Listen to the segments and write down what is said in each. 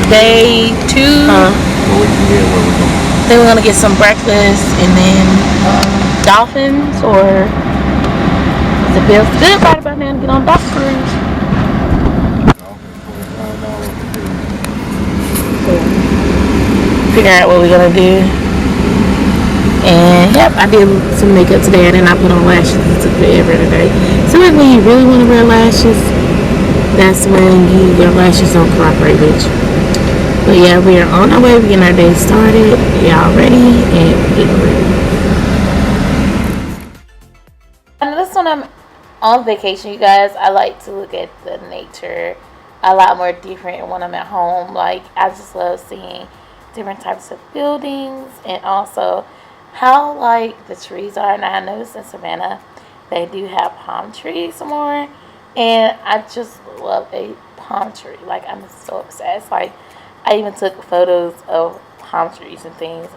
day 2. Then we're gonna get some breakfast and then dolphins or the Bill's good right about now to get on dolphin cruise. Figure out what we're gonna do. And yep, I did some makeup today and then I put on lashes. It took forever today. So when you really want to wear lashes, that's when your lashes don't cooperate with you. But yeah, we are on our way. We're getting our day started. Y'all ready? And getting ready. And this one I'm on vacation, you guys. I like to look at the nature a lot more different when I'm at home. Like, I just love seeing different types of buildings and also how like the trees are. And I noticed in Savannah they do have palm trees more, and I just love a palm tree. Like, I'm so obsessed. Like, I even took photos of palm trees and things.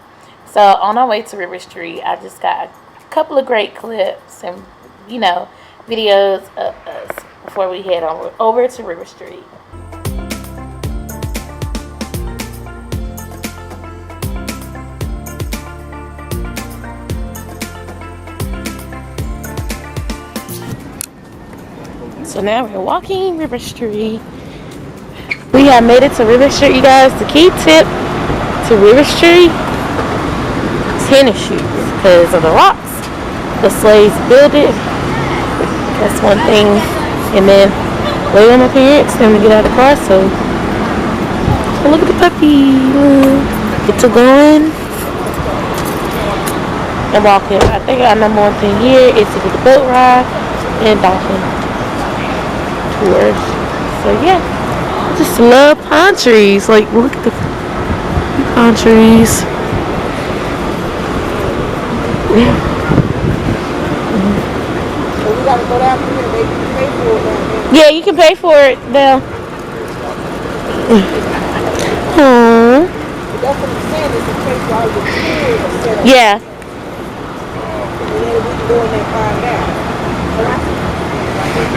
So on our way to River Street, I just got a couple of great clips and videos of us before we head over to River Street. So now we're walking River Street. We have made it to River Street, you guys. The key tip to River Street: tennis shoes, because of the rocks. The slaves built it. That's one thing. And then wait on my parents, then we get out of the car. So look at the puppy. Get to going and walking. I think our number one thing here is to do the boat ride and dolphin tours. So yeah, I just love pine trees. Like, look at the pine trees. Yeah. So we gotta go down here. They can pay for it down there. Yeah, you can pay for it now. Aww. That's what I'm saying. It's a place where all the kids are set up. Yeah. And then we can go in there and find out. But I think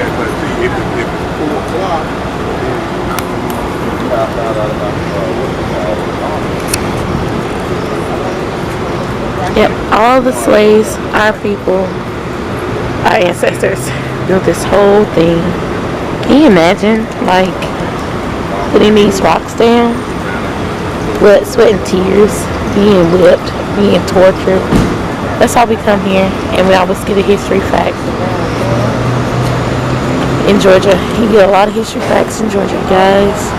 if it's 4 o'clock, Yep, all the slaves, our people, our ancestors built this whole thing. Can you imagine, like, putting these rocks down? Blood, sweat, and tears, being whipped, being tortured. That's how we come here, and we always get a history fact. In Georgia, you get a lot of history facts in Georgia, guys.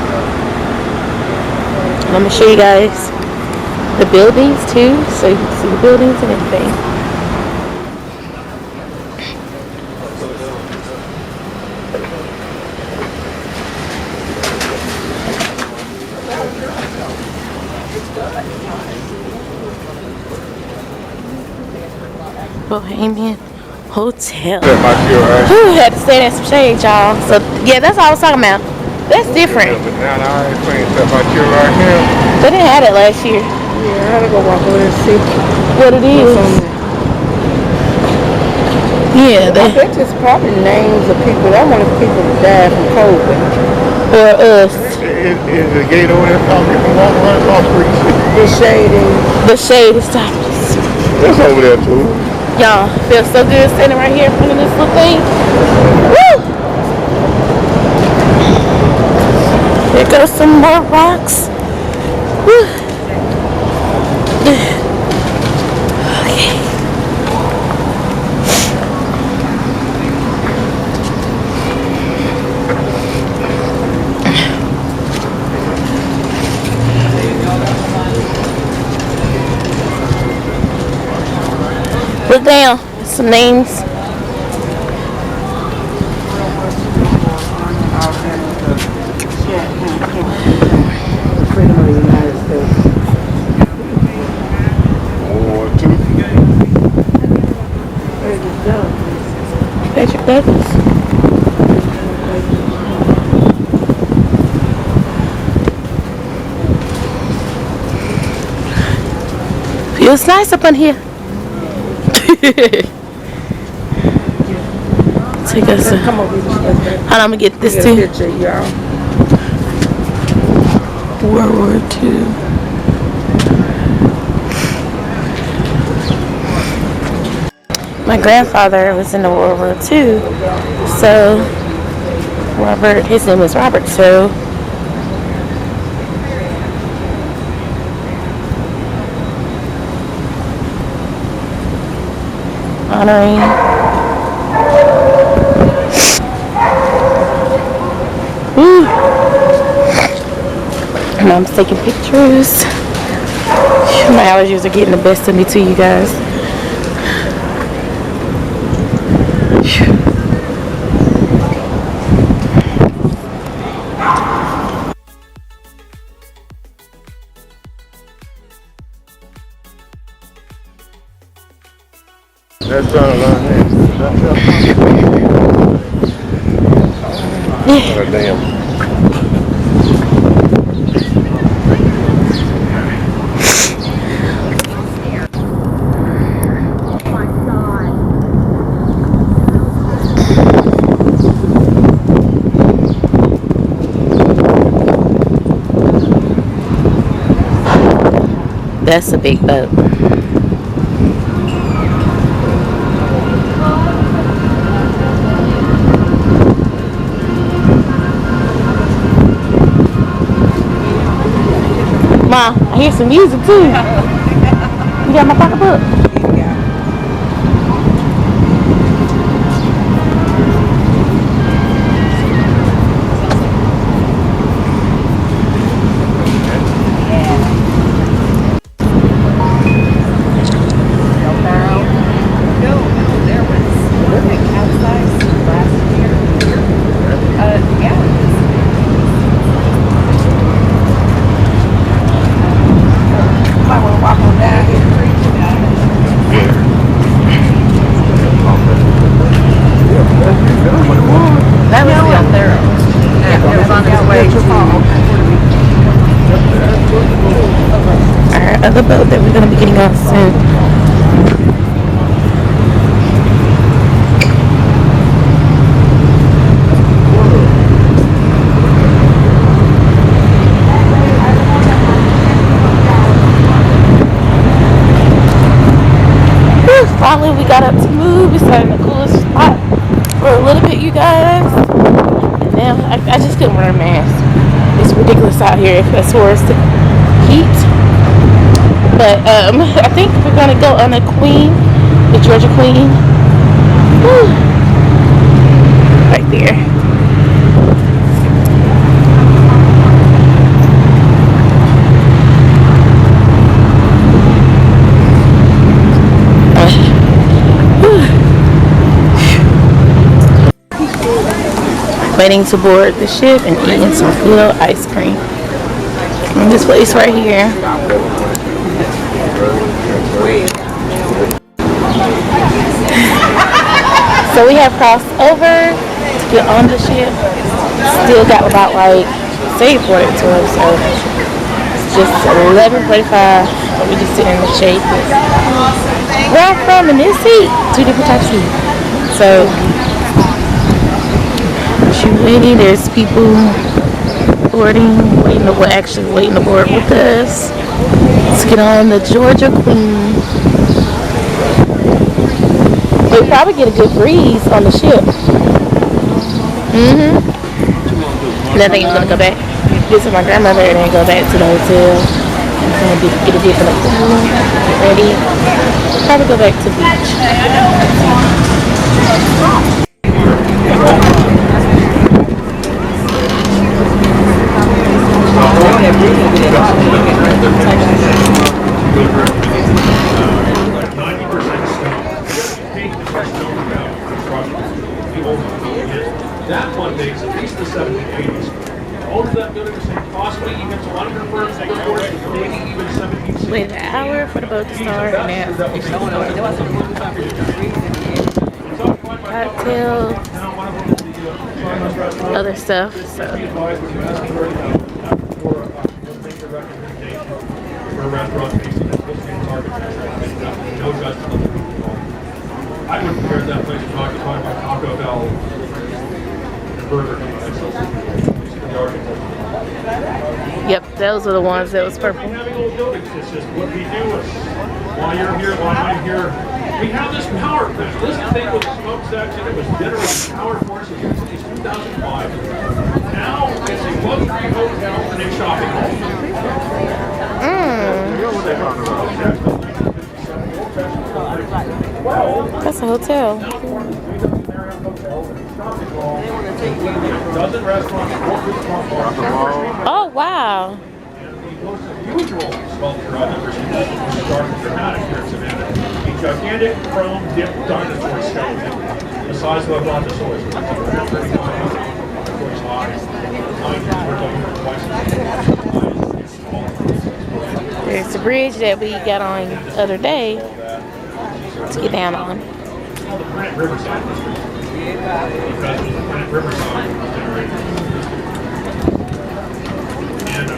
And I'm gonna show you guys the buildings too, so you can see the buildings and everything. Bohemian Hotel. Who had to stay in some shade, y'all. So yeah, that's all I was talking about. That's different. But now I ain't playing stuff out here right here. They didn't have it last year. yeah, I gotta go walk over there and see What it is? Yeah, I bet it's probably names of people. That one of the people that died from COVID. or us. Is the gate over there talking from walking right across the street? The shading. The shade is stopped. It's over there too. Y'all, feels so good standing right here in front of this little thing. Woo! There goes some more rocks. Woo! Okay. Look down. Some names. Freedom of the United States. War II. Where's the dog? Patrick Douglas. Feels nice up in here. Take us. Come over here. Hold on, I'm gonna get this Get a too. picture, y'all. World War II. My grandfather was in the World War II, so Robert, his name is Robert, so honoring. Woo. Mom's taking pictures. My allergies are getting the best of me too, you guys. That's trying to learn that. What a damn. That's a big boat. Ma, I hear some music too. You got my pocketbook? Our other boat that we're going to be getting off soon. Finally, we got up to move. We started in the coolest spot for a little bit, you guys. And now I just couldn't wear a mask. It's ridiculous out here as far as the heat. But I think we're gonna go on the Queen, the Georgia Queen. Woo. Right there. Waiting to board the ship and eating some good old ice cream. In this place right here. So we have crossed over to get on the ship. Still got about say 42 or so. It's just 11:45. We just sitting in the shade. Where I'm from in this heat, 2 different types of heat. So waiting. There's people boarding, waiting to board with us. Let's get on the Georgia Queen. We'll probably get a good breeze on the ship. And I think I'm gonna go back, visit my grandmother, and then go back to the hotel. I'm gonna get a dip in the pool, get ready. Probably go back to the beach. That one dates at least the 1780s. All of that building was possibly even to London firms, airports, maybe even 1760s. Waited an hour for the boat to start, and now cocktails, other stuff. So. I would compare that place to talking about Taco Bell and Burger King. Yep, those are the ones that was purple. Having old buildings, it's just what we do is, while you're here, while I'm here, we have this power plant. This thing with the smokestacks in it was generating power for us since 2005. Now it's a luxury hotel and a shopping mall. That's a hotel. Dozen restaurants, Oh, wow. usual sculpture I've ever seen, which is dark and dramatic here in Savannah. A gigantic chrome dipped dinosaur skeleton, the size of a brontosaurus. There's the bridge that we got on the other day to get down on. It's called the Granite Riverside District. Because it was the Granite Riverside generated. And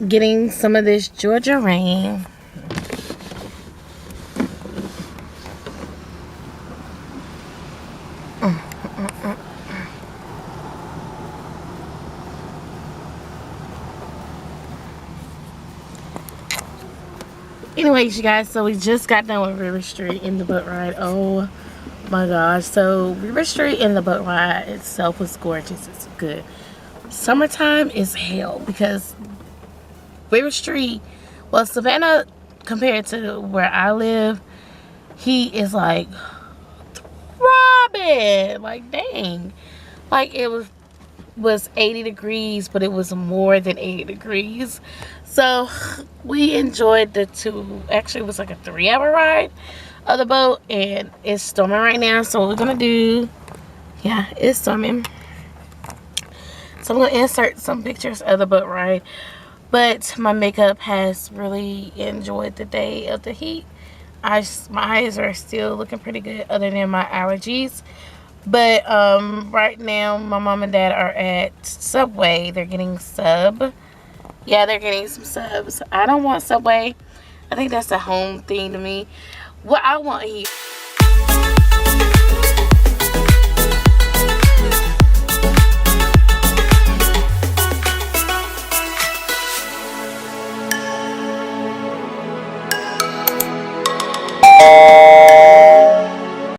Getting some of this Georgia rain. Anyways, you guys, so we just got done with River Street in the boat ride. Oh my gosh. So River Street in the boat ride itself was gorgeous. It's good. Summertime is hell because River Street, well, Savannah compared to where I live, heat is like throbbing. Like, dang. Like, it was 80 degrees, but it was more than 80 degrees. So we enjoyed the actually it was like a 3-hour ride of the boat, and it's storming right now. So what we're gonna do, yeah, it's storming. So I'm gonna insert some pictures of the boat ride. But my makeup has really enjoyed the day of the heat. My eyes are still looking pretty good other than my allergies. But right now my mom and dad are at Subway. They're getting sub. Yeah, they're getting some subs. I don't want Subway. I think that's a home thing to me. What I want here